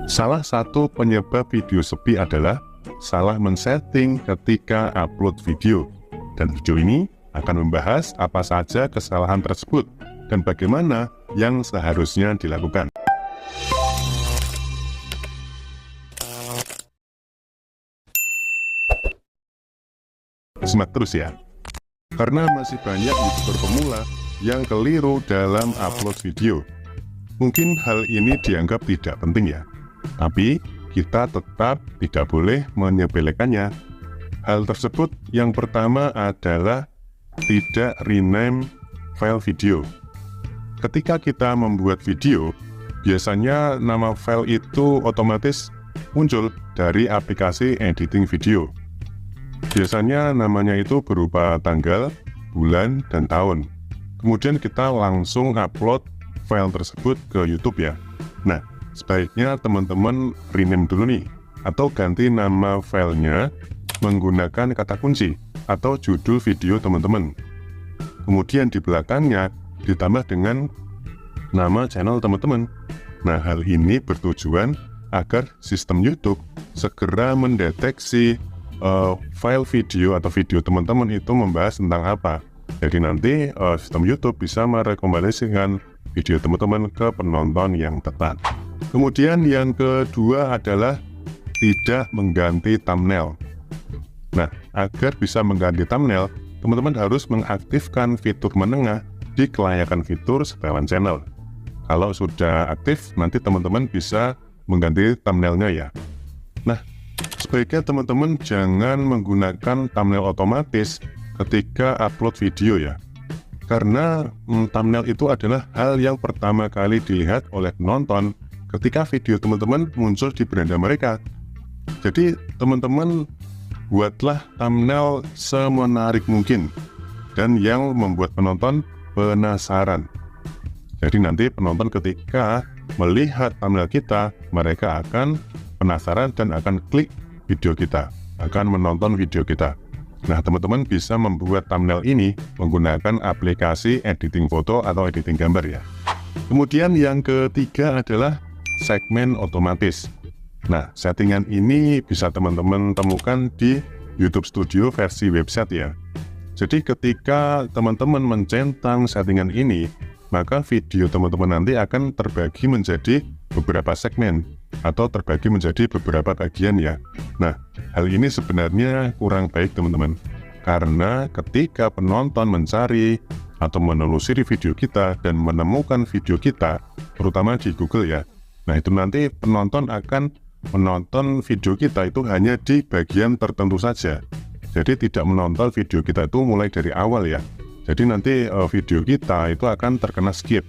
Salah satu penyebab video sepi adalah salah men-setting ketika upload video. Dan video ini akan membahas apa saja kesalahan tersebut dan bagaimana yang seharusnya dilakukan. Simak terus ya, karena masih banyak YouTuber pemula yang keliru dalam upload video. Mungkin hal ini dianggap tidak penting ya, tapi kita tetap tidak boleh menyepelekannya. Hal tersebut yang pertama adalah tidak rename file video. Ketika kita membuat video, biasanya nama file itu otomatis muncul dari aplikasi editing video. Biasanya namanya itu berupa tanggal, bulan, dan tahun. Kemudian kita langsung upload file tersebut ke YouTube ya. Nah, sebaiknya teman-teman rename dulu nih, atau ganti nama filenya menggunakan kata kunci atau judul video teman-teman. Kemudian di belakangnya ditambah dengan nama channel teman-teman. Nah, hal ini bertujuan agar sistem YouTube segera mendeteksi file video atau video teman-teman itu membahas tentang apa. Jadi nanti sistem YouTube bisa merekomendasikan video teman-teman ke penonton yang tepat. Kemudian yang kedua adalah tidak mengganti thumbnail. Nah, agar bisa mengganti thumbnail, teman-teman harus mengaktifkan fitur menengah di kelayakan fitur setelan channel. Kalau sudah aktif, nanti teman-teman bisa mengganti thumbnailnya ya. Nah, sebaiknya teman-teman jangan menggunakan thumbnail otomatis ketika upload video ya. Karena thumbnail itu adalah hal yang pertama kali dilihat oleh penonton ketika video teman-teman muncul di beranda mereka. Jadi teman-teman buatlah thumbnail semenarik mungkin dan yang membuat penonton penasaran. Jadi nanti penonton ketika melihat thumbnail kita, mereka akan penasaran dan akan klik video kita, akan menonton video kita. Nah, teman-teman bisa membuat thumbnail ini menggunakan aplikasi editing foto atau editing gambar ya. Kemudian yang ketiga adalah segmen otomatis. Nah, settingan ini bisa teman-teman temukan di YouTube Studio versi website ya. Jadi ketika teman-teman mencentang settingan ini, maka video teman-teman nanti akan terbagi menjadi beberapa segmen atau terbagi menjadi beberapa bagian ya. Nah, hal ini sebenarnya kurang baik teman-teman, karena ketika penonton mencari atau menelusuri video kita dan menemukan video kita, terutama di Google ya, nah itu nanti penonton akan menonton video kita itu hanya di bagian tertentu saja. Jadi tidak menonton video kita itu mulai dari awal ya. Jadi nanti video kita itu akan terkena skip.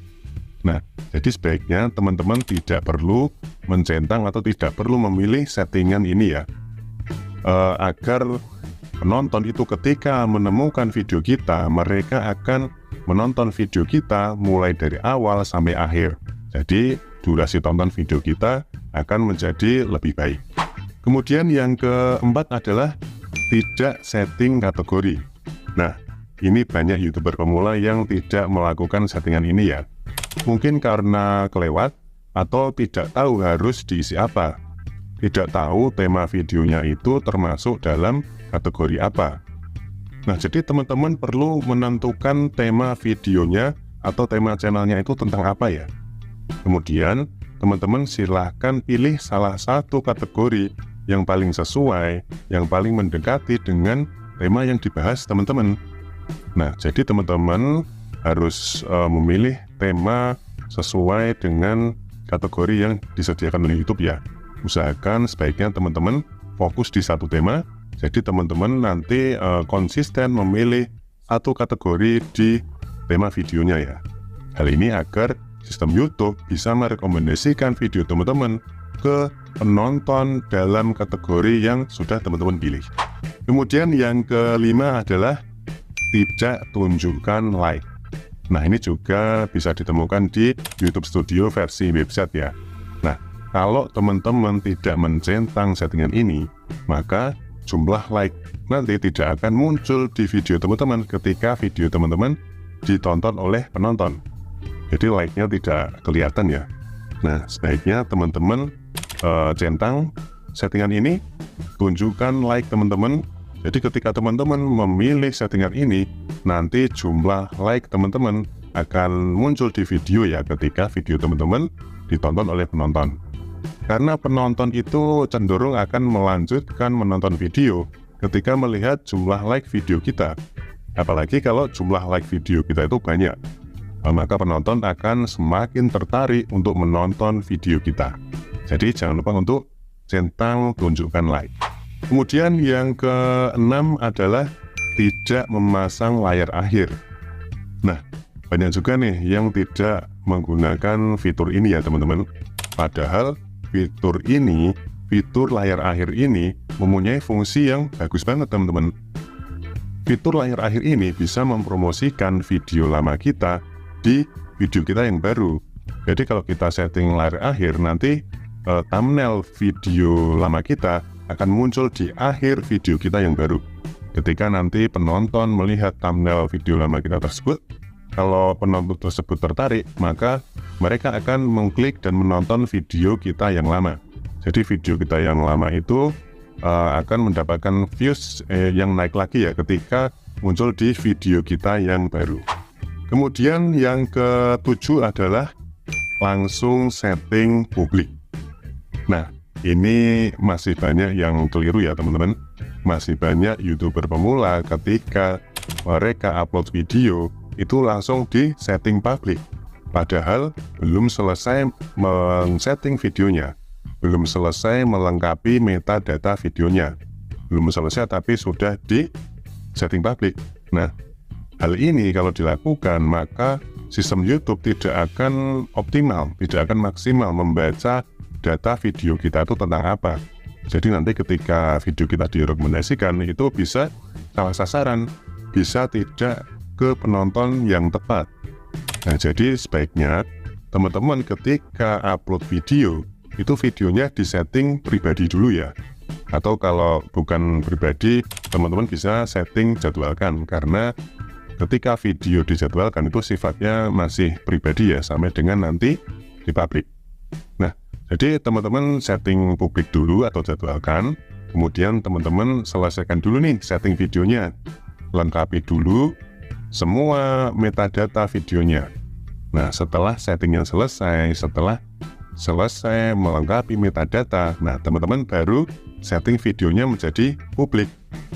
Nah, jadi sebaiknya teman-teman tidak perlu mencentang atau tidak perlu memilih settingan ini ya. Agar penonton itu ketika menemukan video kita, mereka akan menonton video kita mulai dari awal sampai akhir. Jadi durasi tonton video kita akan menjadi lebih baik. Kemudian yang keempat adalah tidak setting kategori. Nah, ini banyak YouTuber pemula yang tidak melakukan settingan ini ya. Mungkin karena kelewat atau tidak tahu harus diisi apa. Tidak tahu tema videonya itu termasuk dalam kategori apa. Nah, jadi teman-teman perlu menentukan tema videonya atau tema channelnya itu tentang apa ya. Kemudian teman-teman silahkan pilih salah satu kategori yang paling sesuai, yang paling mendekati dengan tema yang dibahas teman-teman. Nah, jadi teman-teman harus memilih tema sesuai dengan kategori yang disediakan oleh YouTube ya. Usahakan sebaiknya teman-teman fokus di satu tema, jadi teman-teman nanti konsisten memilih satu kategori di tema videonya ya. Hal ini agar sistem YouTube bisa merekomendasikan video teman-teman ke penonton dalam kategori yang sudah teman-teman pilih. Kemudian yang kelima adalah tidak tunjukkan like. Nah, ini juga bisa ditemukan di YouTube Studio versi website ya. Nah, kalau teman-teman tidak mencentang settingan ini, maka jumlah like nanti tidak akan muncul di video teman-teman ketika video teman-teman ditonton oleh penonton. Jadi like-nya tidak kelihatan ya. Nah, sebaiknya teman-teman centang settingan ini, tunjukkan like teman-teman. Jadi ketika teman-teman memilih settingan ini, nanti jumlah like teman-teman akan muncul di video ya, ketika video teman-teman ditonton oleh penonton. Karena penonton itu cenderung akan melanjutkan menonton video ketika melihat jumlah like video kita. Apalagi kalau jumlah like video kita itu banyak, maka penonton akan semakin tertarik untuk menonton video kita. Jadi jangan lupa untuk centang tunjukkan like. Kemudian yang keenam adalah tidak memasang layar akhir. Nah, banyak juga nih yang tidak menggunakan fitur ini ya teman-teman. Padahal fitur layar akhir ini mempunyai fungsi yang bagus banget teman-teman. Fitur layar akhir ini bisa mempromosikan video lama kita di video kita yang baru. Jadi kalau kita setting layar akhir, nanti thumbnail video lama kita akan muncul di akhir video kita yang baru. Ketika nanti penonton melihat thumbnail video lama kita tersebut, kalau penonton tersebut tertarik, maka mereka akan mengklik dan menonton video kita yang lama. Jadi video kita yang lama itu akan mendapatkan views yang naik lagi ya ketika muncul di video kita yang baru. Kemudian yang ketujuh adalah langsung setting publik. Nah, ini masih banyak yang keliru ya teman-teman. Masih banyak YouTuber pemula ketika mereka upload video itu langsung di setting publik. Padahal belum selesai men-setting videonya, belum selesai melengkapi metadata videonya, belum selesai tapi sudah di setting publik. Nah, hal ini kalau dilakukan maka sistem YouTube tidak akan optimal, tidak akan maksimal membaca data video kita itu tentang apa. Jadi nanti ketika video kita direkomendasikan itu bisa salah sasaran, bisa tidak ke penonton yang tepat. Nah, jadi sebaiknya teman-teman ketika upload video, itu videonya disetting pribadi dulu ya. Atau kalau bukan pribadi, teman-teman bisa setting jadwalkan, karena ketika video dijadwalkan itu sifatnya masih pribadi ya, sampai dengan nanti di publik. Nah, jadi teman-teman setting publik dulu atau jadwalkan, kemudian teman-teman selesaikan dulu nih setting videonya, lengkapi dulu semua metadata videonya. Nah, setelah settingnya selesai, setelah selesai melengkapi metadata, nah teman-teman baru setting videonya menjadi publik.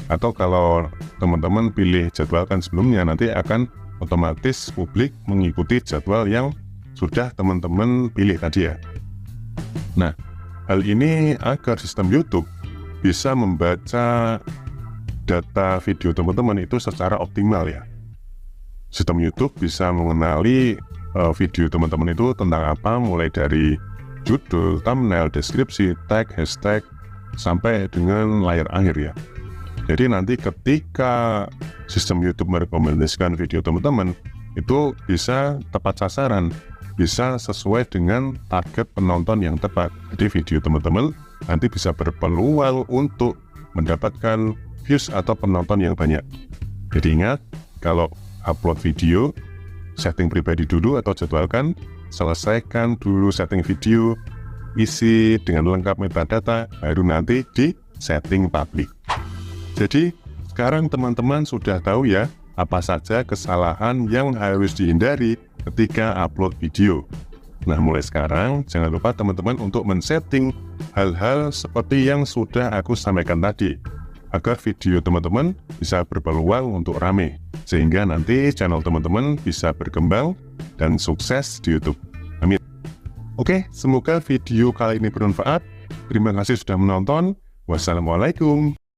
Atau kalau teman-teman pilih jadwalkan sebelumnya, nanti akan otomatis publik mengikuti jadwal yang sudah teman-teman pilih tadi ya. Nah, hal ini agar sistem YouTube bisa membaca data video teman-teman itu secara optimal ya. Sistem YouTube bisa mengenali video teman-teman itu tentang apa, mulai dari judul, thumbnail, deskripsi, tag, hashtag, sampai dengan layar akhir ya. Jadi nanti ketika sistem YouTube merekomendasikan video teman-teman, itu bisa tepat sasaran, bisa sesuai dengan target penonton yang tepat. Jadi video teman-teman nanti bisa berpeluang untuk mendapatkan views atau penonton yang banyak. Jadi ingat, kalau upload video, setting pribadi dulu atau jadwalkan, selesaikan dulu setting video, isi dengan lengkap metadata, baru nanti di setting publik. Jadi sekarang teman-teman sudah tahu ya apa saja kesalahan yang harus dihindari ketika upload video. Nah, mulai sekarang jangan lupa teman-teman untuk men-setting hal-hal seperti yang sudah aku sampaikan tadi, agar video teman-teman bisa berpeluang untuk rame, sehingga nanti channel teman-teman bisa berkembang dan sukses di YouTube. Amin. Oke, semoga video kali ini bermanfaat. Terima kasih sudah menonton. Wassalamualaikum.